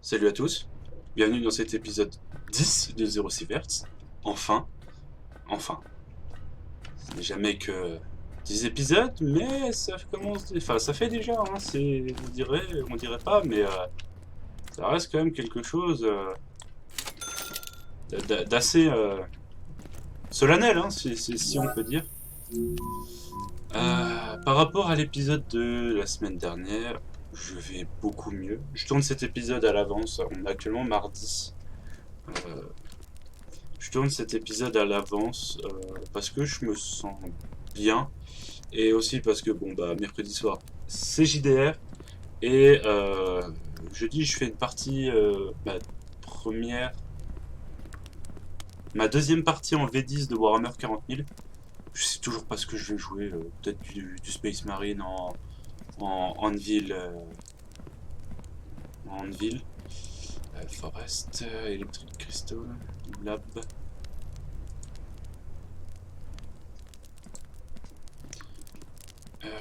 Salut à tous, bienvenue dans cet épisode 10 de 06 Hertz. Enfin, enfin. Ce n'est jamais que 10 épisodes, mais ça commence. Enfin, ça fait déjà, hein, on dirait pas, mais ça reste quand même quelque chose d'assez solennel, hein, si on peut dire. Par rapport à l'épisode de la semaine dernière, je vais beaucoup mieux. Je tourne cet épisode à l'avance, on est actuellement mardi. Euh, Je tourne cet épisode à l'avance parce que je me sens bien et aussi parce que bon bah mercredi soir c'est JDR et jeudi je fais une partie première ma deuxième partie en V10 de Warhammer 40 000. Je sais toujours pas ce que je vais jouer, peut-être du Space Marine en Anvil, Forest, Electric Crystal, Lab,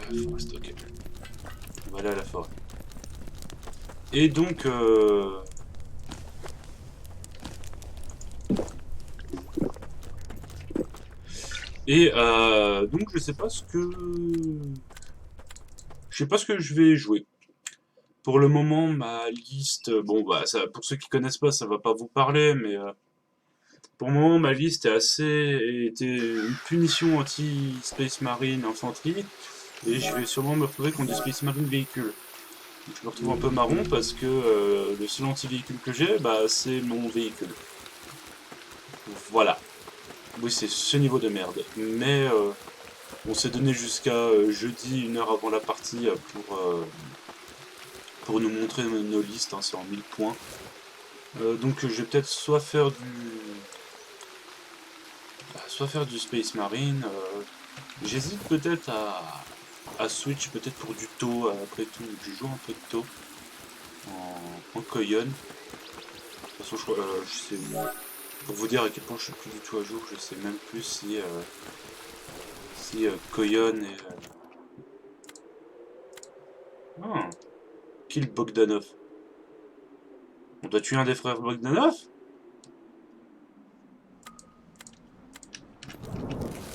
Forest, ok. Voilà la forêt. Et donc, donc je sais pas ce que je vais jouer. Pour le moment, ma liste, bon bah ça, pour ceux qui connaissent pas, ça va pas vous parler, mais pour le moment, ma liste était une punition anti Space Marine infanterie, et je vais sûrement me retrouver contre du Space Marine véhicule. Donc, je me retrouve un peu marron parce que le seul anti-véhicule que j'ai, bah c'est mon véhicule. Voilà. Oui, c'est ce niveau de merde. Mais on s'est donné jusqu'à jeudi, 1 heure avant la partie, pour nous montrer nos listes, hein, c'est en 1000 points. Donc je vais peut-être soit faire du Space Marine. J'hésite peut-être à switch peut-être pour du tau. Après tout, je joue un peu de tau en Koyon. De toute façon, je sais, pour vous dire à quel point je suis plus du tout à jour, je sais même plus si Koyon est. Ah, kill Bogdanov. On doit tuer un des frères Bogdanov?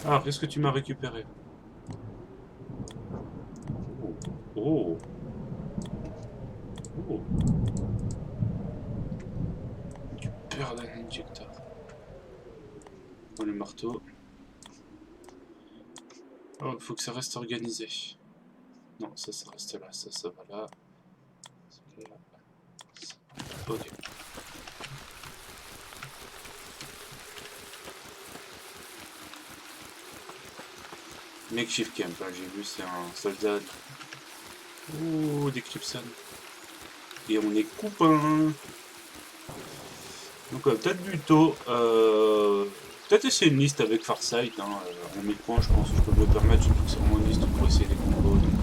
Ah, qu'est-ce que tu m'as récupéré? Oh, oh, du peur d'un injecteur. Oh, le marteau. Oh, il faut que ça reste organisé. Non, ça reste là, ça va là. Ok. Makeshift camp, hein, j'ai vu, c'est un soldat. Oh, des Crimson. Et on est copains. Donc, peut-être du taux. Peut-être essayer une liste avec Farsight. Hein, en 1000 points, je pense que je peux me le permettre, surtout que c'est vraiment une liste pour essayer des combos. Donc,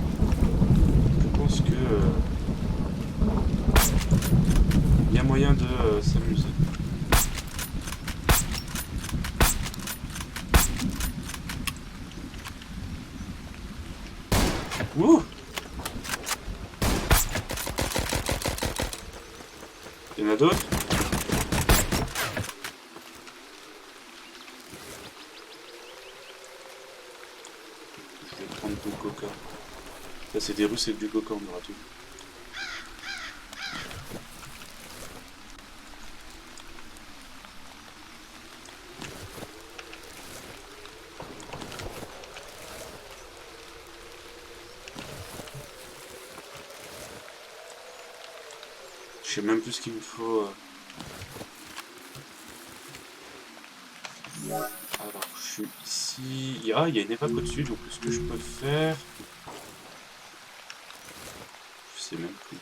je pense que y a moyen de s'amuser. Ouh! Il y en a d'autres? Je vais prendre ton coca. Ça, c'est des Russes et du coca, on aura tout. Je sais même plus ce qu'il me faut. Alors, je suis ici. Ah, il y a une évac au-dessus, donc ce que je peux faire. Je sais même plus.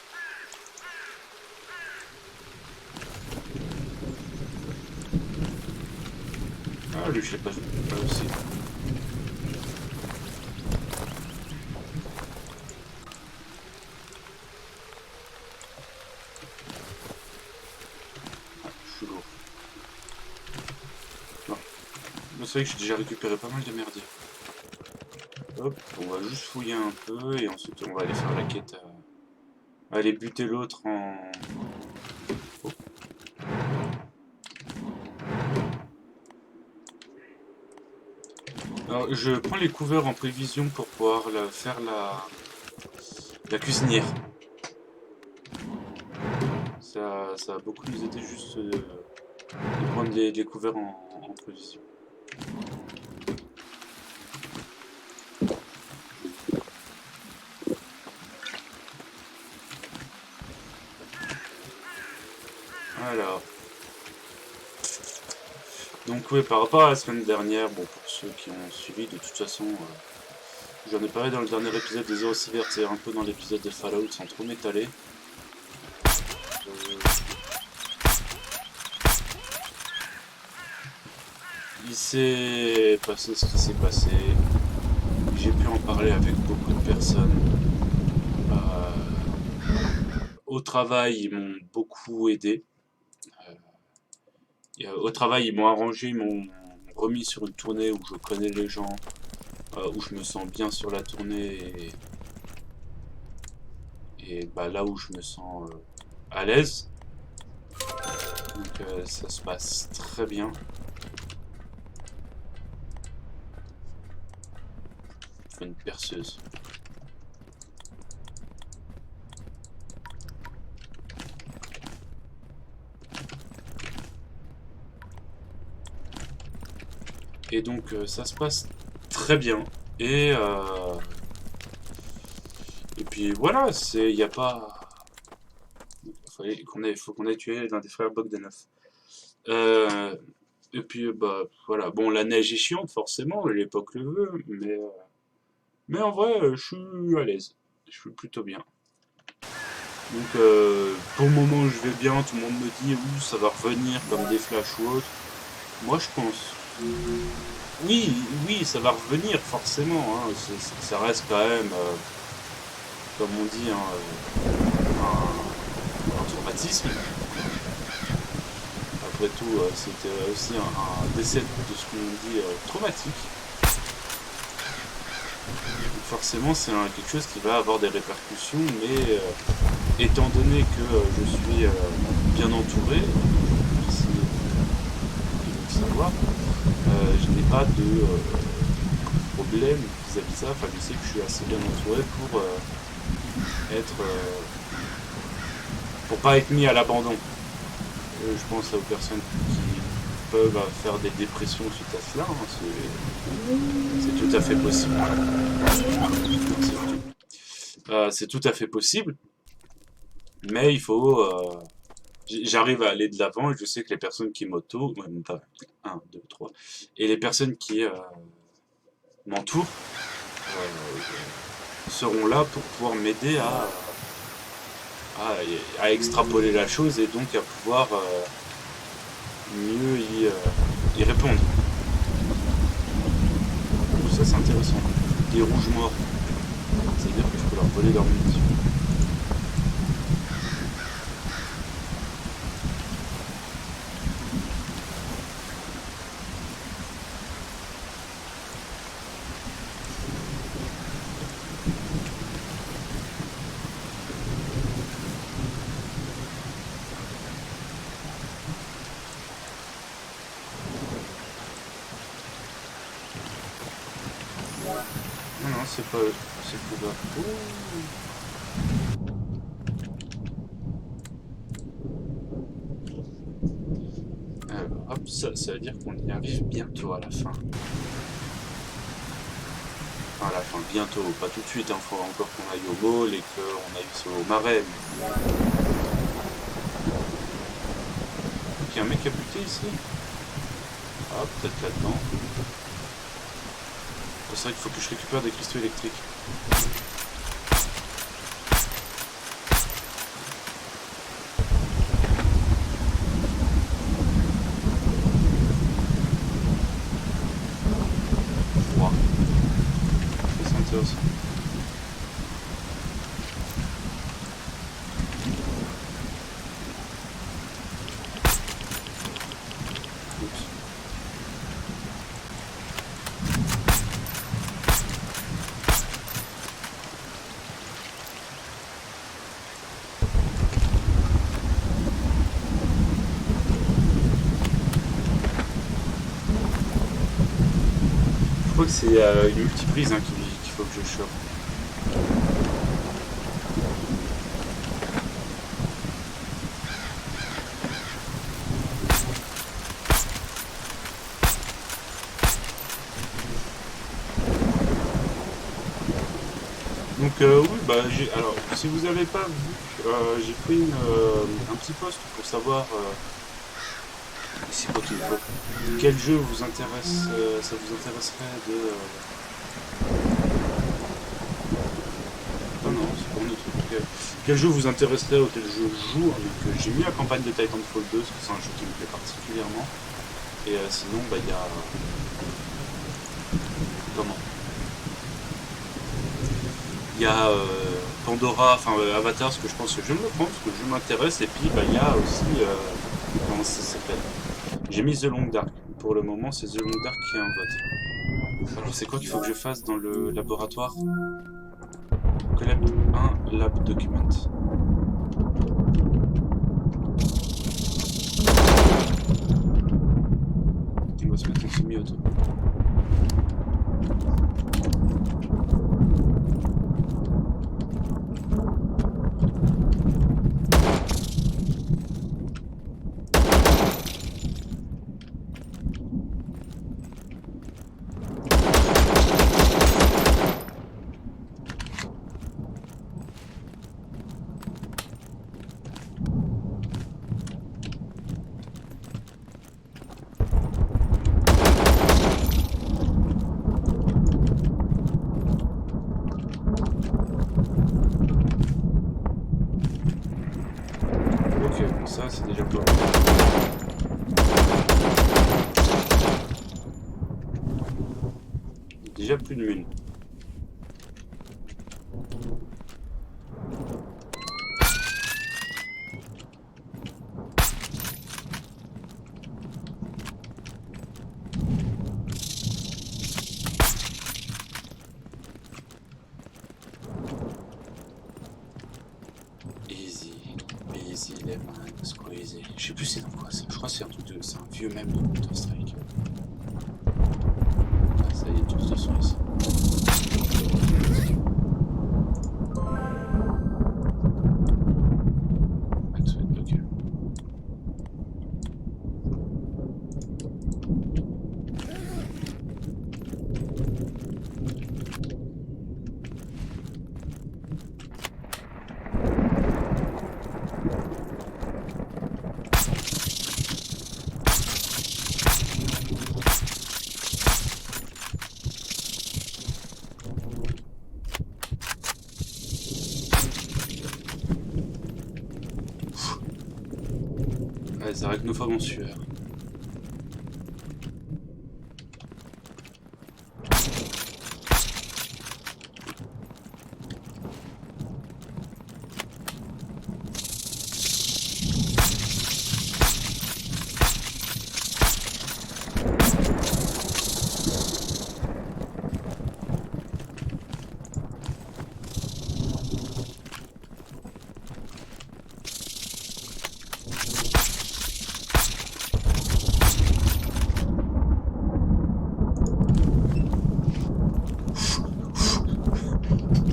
Ah, lui, je l'ai pas vu. Pas aussi. Ah, je suis lourd. Non. Bon, c'est vrai que j'ai déjà récupéré pas mal de merdier. Hop, on va juste fouiller un peu et ensuite on va aller faire la quête. Aller buter l'autre Alors, je prends les couverts en prévision pour pouvoir faire la cuisinière. Ça va beaucoup nous aider juste de prendre les couverts en prévision. Alors, donc oui, par rapport à la semaine dernière, bon, pour ceux qui ont suivi, de toute façon, j'en ai parlé dans le dernier épisode des Zéro Sévères, c'est un peu dans l'épisode de Fallout, sans trop m'étaler. Il s'est passé ce qui s'est passé. J'ai pu en parler avec beaucoup de personnes. Au travail, ils m'ont beaucoup aidé. Au travail, ils m'ont arrangé, ils m'ont remis sur une tournée où je connais les gens, où je me sens bien sur la tournée et bah, là où je me sens à l'aise. Donc ça se passe très bien. Je fais une perceuse. Et donc ça se passe très bien. Et puis voilà, il n'y a pas. Faut qu'on ait tué l'un des frères Bogdanov. Euh, et puis bah voilà, bon la neige est chiante forcément, l'époque le veut, mais en vrai je suis à l'aise, je suis plutôt bien. Donc pour le moment je vais bien, tout le monde me dit oui ça va revenir comme des flashs ou autre. Moi je pense oui, oui ça va revenir forcément, hein. Ça reste quand même, comme on dit, hein, un traumatisme. Après tout, c'était aussi un décès de ce qu'on dit traumatique. Donc forcément, c'est quelque chose qui va avoir des répercussions, mais étant donné que je suis bien entouré, ici, ils vont le savoir, je n'ai pas de problème vis-à-vis de ça. Enfin, je sais que je suis assez bien entouré être, pour pas être mis à l'abandon. Je pense aux personnes qui peuvent faire des dépressions suite à cela, hein, c'est tout à fait possible. C'est tout à fait possible, mais il faut. J'arrive à aller de l'avant et je sais que les personnes qui m'auto, même pas 1, 2, 3, et les personnes qui m'entourent seront là pour pouvoir m'aider à extrapoler la chose et donc à pouvoir mieux y répondre. Donc ça c'est intéressant. Des rouges morts, c'est-à-dire que je peux leur voler leur munitions. Non, non, c'est pas eux, c'est couvert. Alors, hop, ça veut dire qu'on y arrive bientôt à la fin. Enfin, à la fin, bientôt, pas tout de suite, il faut encore qu'on aille au bol et qu'on aille au marais. Donc, il y a un mec qui a buté ici. Ah, peut-être là-dedans. C'est vrai qu'il faut que je récupère des cristaux électriques. Froid. C'est intéressant. Oups. crois que c'est une multiprise hein, qu'il faut que je chope. Donc oui, bah alors si vous avez pas vu, j'ai pris un petit post pour savoir c'est quoi qu'il me faut. Quel jeu vous intéresse, ça vous intéresserait de ah non, c'est pas un autre truc. Quel jeu vous intéresserait auquel je joue? Donc j'ai mis la campagne de Titanfall 2 parce que c'est un jeu qui me plaît particulièrement. Et sinon bah il y a comment? Il y a Pandora, enfin Avatar, parce que je pense que je vais me le prendre, parce que le jeu m'intéresse. Et puis bah, il y a aussi, comment ça s'appelle? J'ai mis The Long Dark. Pour le moment, c'est The Long Dark qui a un vote. Alors c'est quoi qu'il faut que je fasse dans le laboratoire? Collect un lab document. On va se mettre en semi-auto. Ok, ça c'est déjà pas mal. Déjà plus de mine. Easy, easy lemon squeezy. Je sais plus c'est dans quoi ça. Je crois que c'est un truc de. C'est un vieux même de Counter-Strike. Ah, ça y est, tous sont ici. Ok. Les arachnophobes en sueur.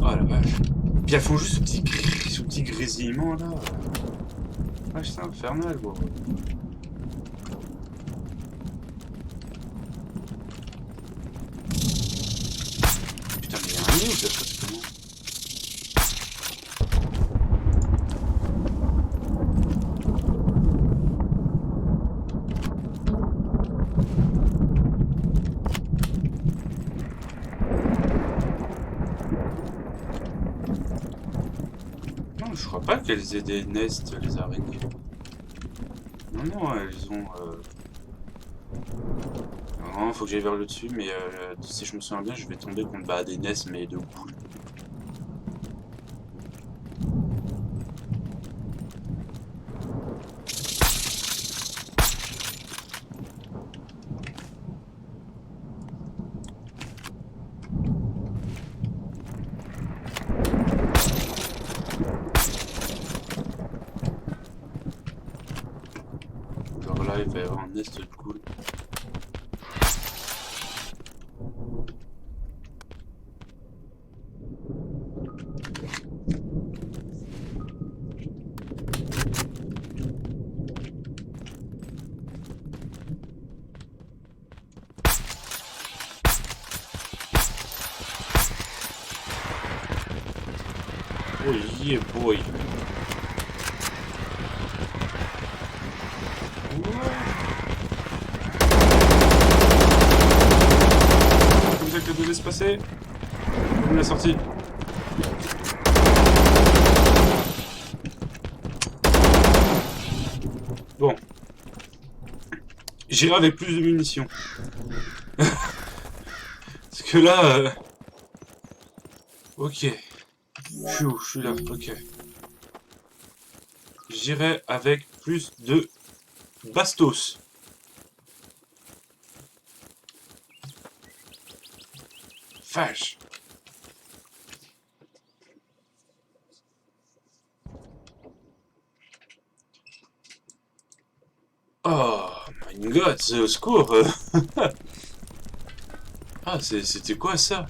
Oh la vache. Puis elles font juste ce petit grésillement là. Ah, c'est infernal, quoi. Putain, mais y'a un nid ou ça se passe comment? Non, je crois pas qu'elles aient des nests, les araignées. Non, non, elles ont. Non, faut que j'aille vers le dessus, mais si je me souviens bien, je vais tomber contre bah, des nests, mais de boules. Genre là, il va y avoir un nest de ghoul. Oh yeah boy. Vous êtes que de laisser passer. Où la sortie? Bon. J'irai avec plus de munitions. Parce que là... Ok. Je suis où? Je suis là, ok. J'irai avec plus de bastos. Vache. Oh my god, au secours. Ah, c'était quoi ça?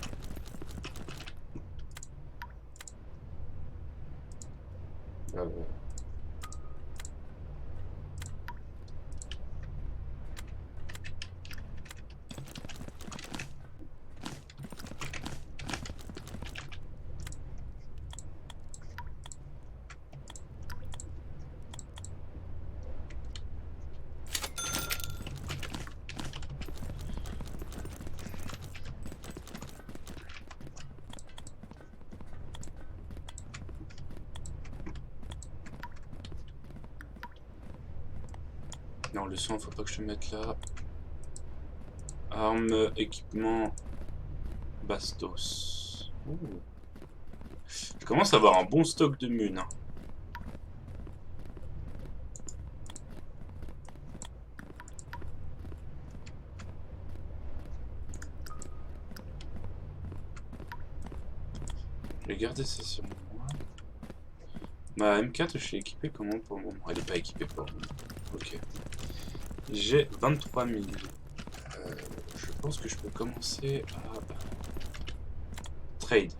Non, le son, faut pas que je le mette là. Armes, équipement, bastos. Ouh. Je commence à avoir un bon stock de mun. Hein. Je vais garder ça sur moi. Ma M4, je suis équipé comment pour le moment? Elle est pas équipée pour le moment. Ok. J'ai 23 000. Je pense que je peux commencer à... Trade.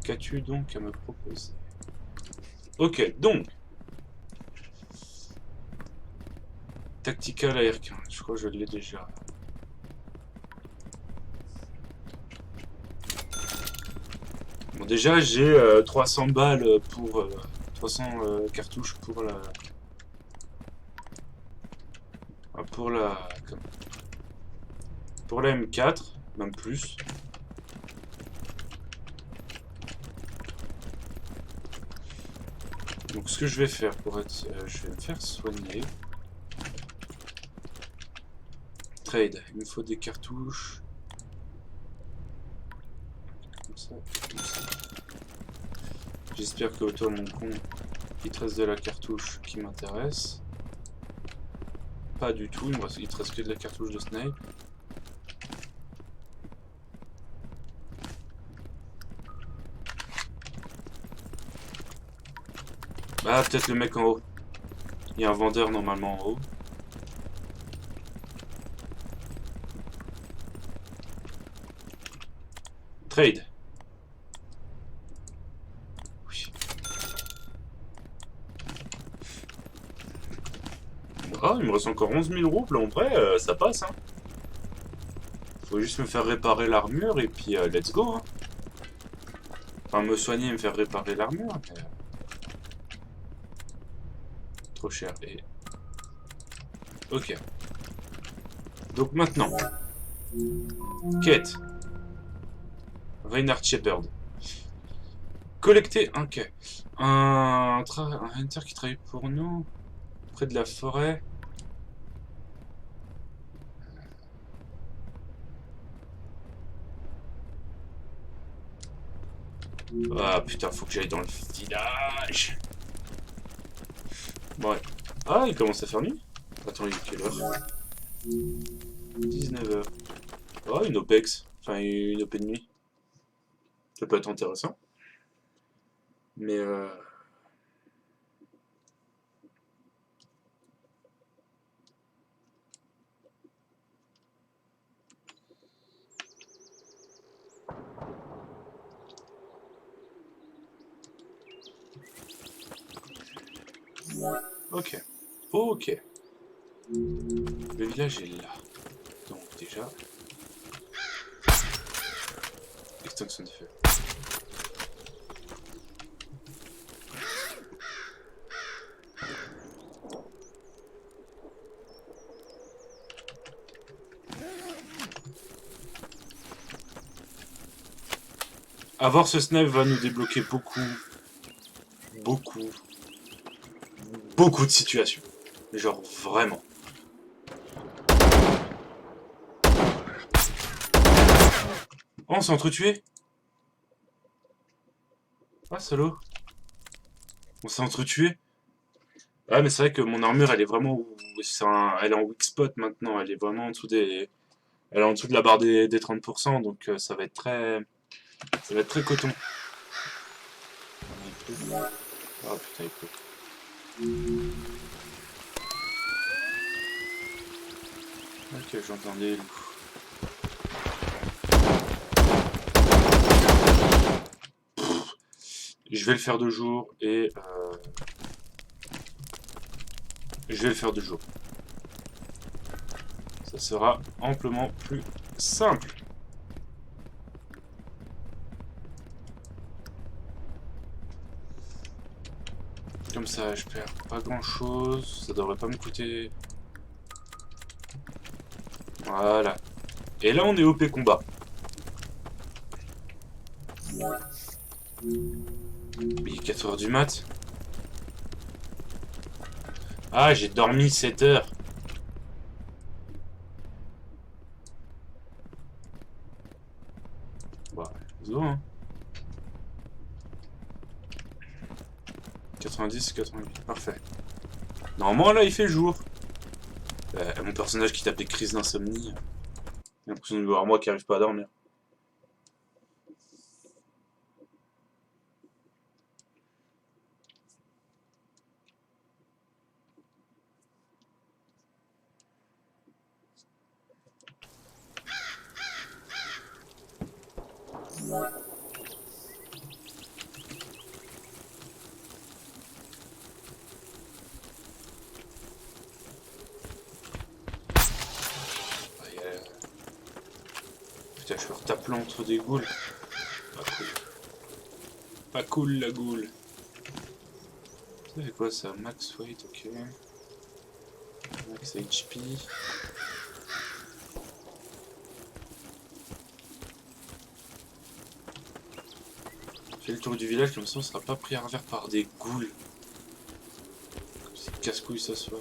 Qu'as-tu donc à me proposer? Ok, donc... Tactical AR-15, je crois que je l'ai déjà. Bon, déjà, j'ai 300 balles pour... 300 cartouches pour la... Pour la... Pour la M4, même plus. Donc ce que je vais faire pour être... je vais me faire soigner. Trade, il me faut des cartouches. Comme ça, comme ça. J'espère que autour de mon con, il te reste de la cartouche qui m'intéresse. Pas du tout, il te reste que de la cartouche de snipe. Ah, peut-être le mec en haut. Il y a un vendeur normalement en haut. Trade. Oui. Ah, il me reste encore 11 000 roubles. En vrai, ça passe. Hein. Faut juste me faire réparer l'armure et puis let's go. Hein. Enfin, me soigner et me faire réparer l'armure. Mais... Trop cher. Et... Ok. Donc maintenant. Quête. Reinhard Shepard. Collecter un quai. Un hunter qui travaille pour nous. Près de la forêt. Ah putain, faut que j'aille dans le village. Ouais. Ah, il commence à faire nuit. Attends, il est quelle heure? 19h. Oh, une OPEX. Enfin, une OP de nuit. Ça peut être intéressant. Mais ok. Ok. Le village est là. Donc déjà... Extinction de feu. Avoir ce snipe va nous débloquer beaucoup, beaucoup de situations. Genre vraiment. Oh, on s'est entretué. Ah, salaud. On s'est entretué. Ah, mais c'est vrai que mon armure, elle est vraiment... Elle est en weak spot maintenant. Elle est vraiment en dessous des... Elle est en dessous de la barre des 30%, donc ça va être très... Ça va être très coton. Il pleut. Ah putain, il pleut. Ok, j'entendais les loups. Je vais le faire de jour et... Je vais le faire de jour. Ça sera amplement plus simple. Comme ça, je perds pas grand chose. Ça devrait pas me coûter... Voilà. Et là, on est OP combat. Il est 4 heures du mat. Ah, j'ai dormi 7 heures. Bah, zo, hein. 90, 88, parfait. Normalement, là, il fait jour. Mon personnage qui tape des crises d'insomnie. J'ai l'impression de voir moi qui arrive pas à dormir. Putain, je me retape là entre des ghouls. Pas cool. Pas cool la ghoul. Ça fait quoi ça? Max weight, ok. Max HP. Fais le tour du village, comme ça on sera pas pris à revers par des ghouls. Comme si casse-couille ça soit.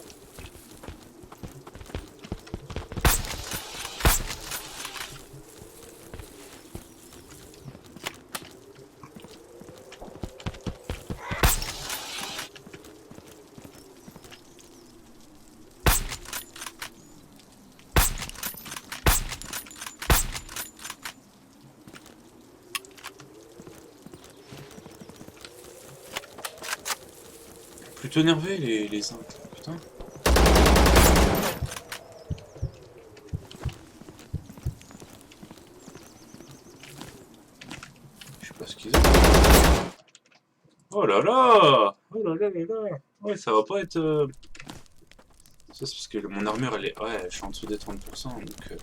Plutôt énervé les uns. Putain. Je sais pas ce qu'ils ont. Oh là là! Oh là là là là! Ouais, ça va pas être... Ça c'est parce que mon armure elle est... Ouais, je suis en dessous des 30%, donc...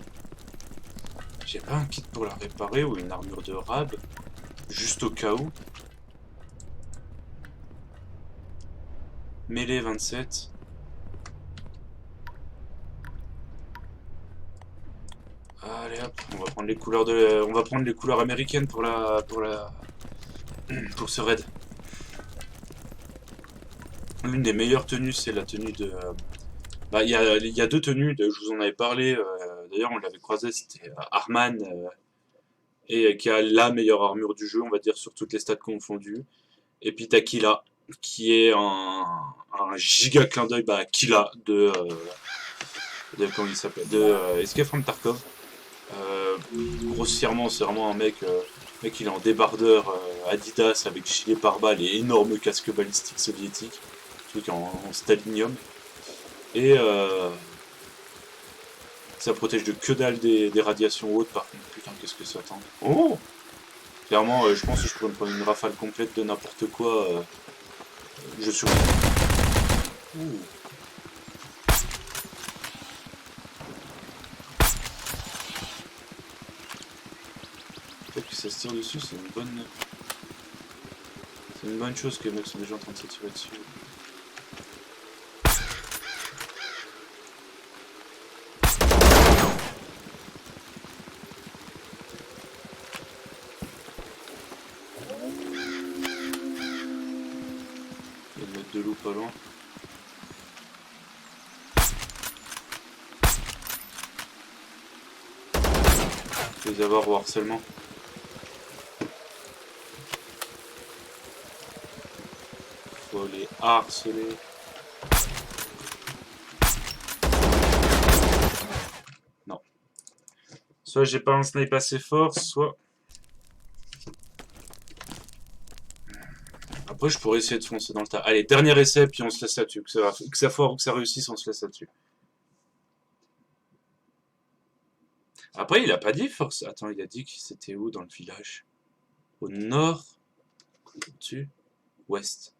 J'ai pas un kit pour la réparer ou une armure de rab. Juste au cas où. Mêlée 27. Allez hop, on va prendre les couleurs on va prendre les couleurs américaines pour pour ce raid. L'une des meilleures tenues, c'est la tenue de... Bah, il y a deux tenues, je vous en avais parlé. D'ailleurs, on l'avait croisé, c'était Arman, et qui a la meilleure armure du jeu, on va dire, sur toutes les stats confondues. Et puis Takila, qui est un giga clin d'œil à Killa de comment il s'appelle, de Escape from Tarkov. Grossièrement, c'est vraiment un mec, mec il est en débardeur Adidas avec gilet pare-balles et énorme casque balistique soviétique, truc en stalinium. Et ça protège de que dalle des radiations hautes par contre. Putain, qu'est-ce que ça tend. Oh! Clairement, je pense que je pourrais me prendre une rafale complète de n'importe quoi. Je suis... Ouh. Peut-être que ça se tire dessus, c'est une bonne... C'est une bonne chose que les mecs sont déjà en train de se tirer dessus. loups pas loin. Je vais les avoir au harcèlement. Faut les harceler. Non. Soit j'ai pas un snipe assez fort, soit... Après, je pourrais essayer de foncer dans le tas. Allez, dernier essai, puis on se laisse là-dessus. Que ça foire ou que ça réussisse, on se laisse là-dessus. Après, il a pas dit force. Attends, il a dit que c'était où dans le village? Au nord? Au-dessus? Ouest.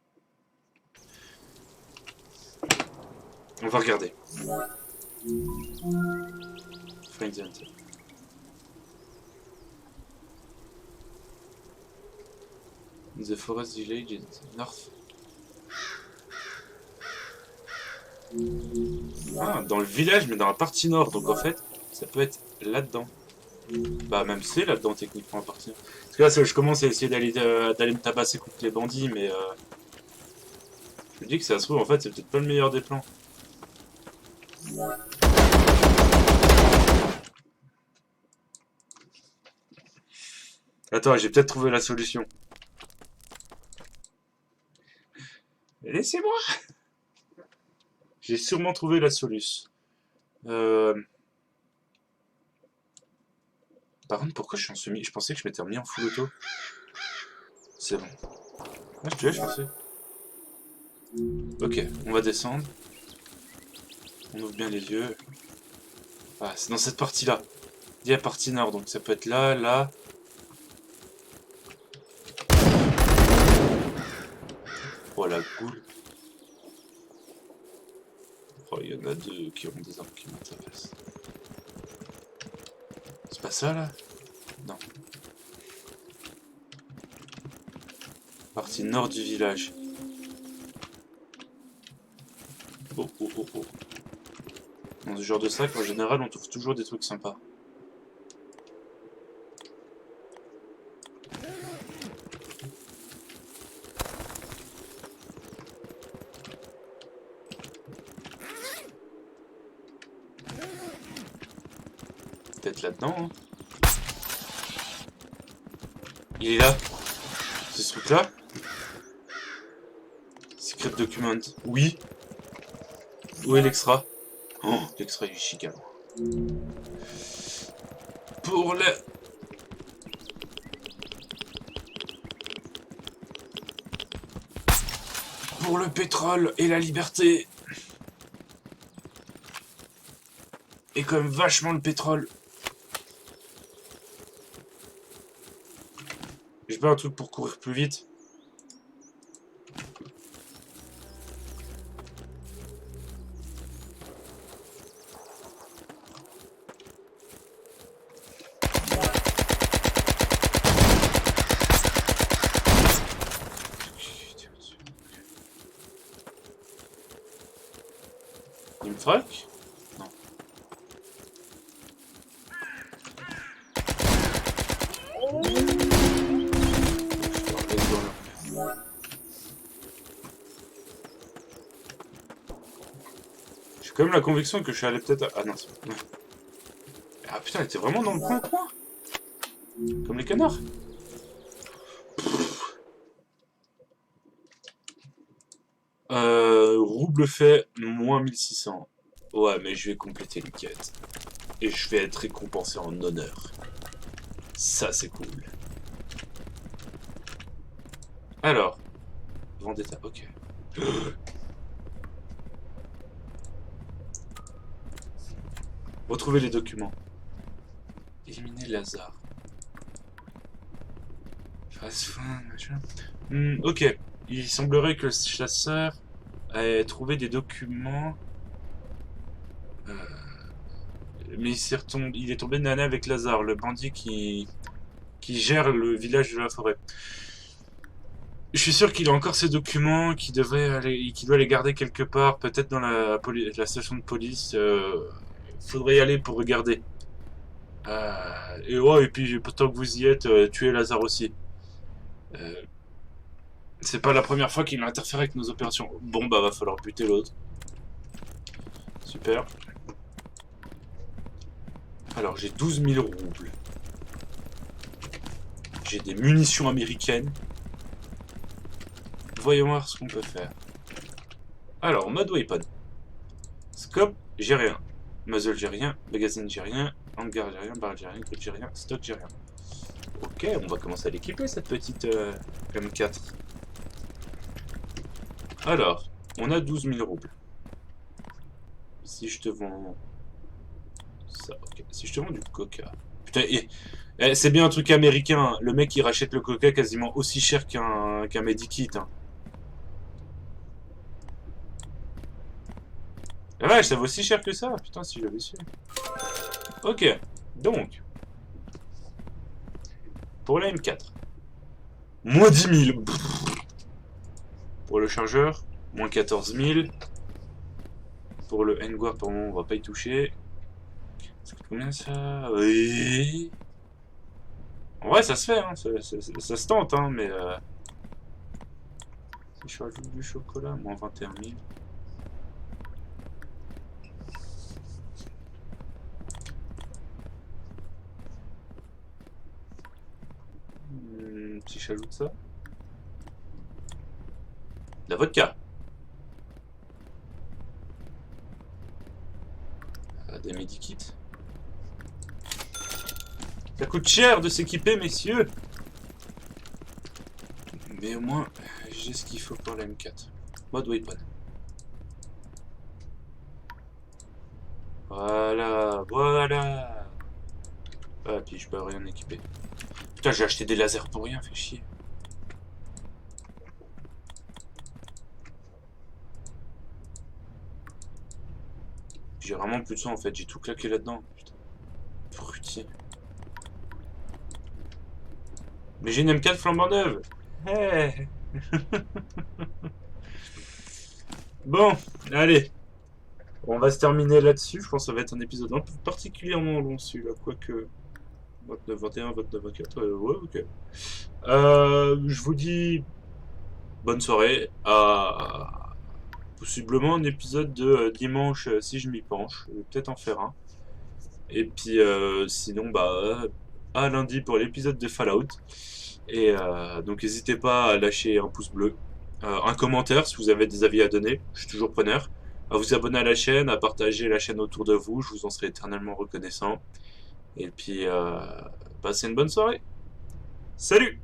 On va regarder. Find the hunter. The forest village is north. Ah, dans le village, mais dans la partie nord. Donc en fait, ça peut être là-dedans. Bah même c'est là-dedans techniquement à partir. Parce que là, je commence à essayer d'aller me tabasser contre les bandits, mais je me dis que ça se trouve, en fait, c'est peut-être pas le meilleur des plans. Attends, j'ai peut-être trouvé la solution. Laissez-moi. J'ai sûrement trouvé la solution. Par contre, pourquoi je suis en semi? Je pensais que je m'étais remis en full auto. C'est bon. Ah, je te laisse, je pensais. Ok, on va descendre. On ouvre bien les yeux. Ah, c'est dans cette partie-là. Il y a la partie nord, donc ça peut être là, là. Oh la goule. Oh, il y en a deux qui ont des armes qui m'intéressent. C'est pas ça là? Non. Partie nord du village. Oh oh oh oh. Dans ce genre de sac, en général, on trouve toujours des trucs sympas. Peut-être là-dedans, hein. Il est là. C'est ce truc-là? Secret document. Oui. Où est l'extra? Oh, l'extra du chica. Pour le... Pour le pétrole et la liberté. Et quand même vachement le pétrole. J'ai pas un truc pour courir plus vite. Il me frappe? Non. J'ai quand même la conviction que je suis allé peut-être à... Ah non, c'est pas... Ah putain, elle était vraiment dans le coin. Comme les canards. Rouble fait moins 1600. Ouais, mais je vais compléter les quêtes. Et je vais être récompensé en honneur. Ça, c'est cool. Alors. Vendetta, ok. Retrouver les documents. Éliminer Lazare. Fast food, machin. Ok. Il semblerait que le chasseur ait trouvé des documents. Mais il est tombé nana avec Lazare, le bandit qui gère le village de la forêt. Je suis sûr qu'il a encore ces documents, qu'il doit les garder quelque part, peut-être dans la station de police. Faudrait y aller pour regarder. Et puis tant que vous y êtes, tuez Lazare aussi. C'est pas la première fois qu'il a interféré avec nos opérations. Bon, bah, va falloir buter l'autre. Super. Alors, j'ai 12 000 roubles. J'ai des munitions américaines. Voyons voir ce qu'on peut faire. Alors, mode weapon. Scope, j'ai rien. Muzzle, j'ai rien. Magazine, j'ai rien. Hangar, j'ai rien. Barrel, j'ai rien. Grip, j'ai rien. Stock, j'ai rien. Ok, on va commencer à l'équiper, cette petite M4. Alors, on a 12 000 roubles. Si je te vends... ça, ok. Si je te vends du coca... Putain, c'est bien un truc américain. Hein. Le mec, il rachète le coca quasiment aussi cher qu'un medikit. Hein. La vache, ça vaut si cher que ça. Putain, si j'avais su. Ok, donc... Pour la M4. Moins 10 000. Pour le chargeur, moins 14 000. Pour le N-Guard, pour le moment, on va pas y toucher. Ça coûte combien ça? Oui. En vrai, ça se fait, hein. Ça se tente, hein, mais... Si je rajoute du chocolat, moins 21 000. Si j'ajoute ça. La vodka. Des medikits. Ça coûte cher de s'équiper, messieurs. Mais au moins, j'ai ce qu'il faut pour la M4. Mode weapon. Voilà, voilà. Ah, puis je peux rien équiper. Putain, j'ai acheté des lasers pour rien, fait chier. J'ai vraiment plus de son en fait, j'ai tout claqué là-dedans. Putain. Brutier. Mais j'ai une M4 flambant neuve. Hey. Bon, allez. On va se terminer là-dessus. Je pense que ça va être un épisode un peu particulièrement long celui-là. Quoique 29, 21, 29, 24. Ouais, ok. Je vous dis bonne soirée. Possiblement un épisode de dimanche si je m'y penche. Je vais peut-être en faire un. Et puis sinon, bah, à lundi pour l'épisode de Fallout. Et donc n'hésitez pas à lâcher un pouce bleu, un commentaire si vous avez des avis à donner, je suis toujours preneur, à vous abonner à la chaîne, à partager la chaîne autour de vous, je vous en serai éternellement reconnaissant. Et puis passez une bonne soirée. Salut!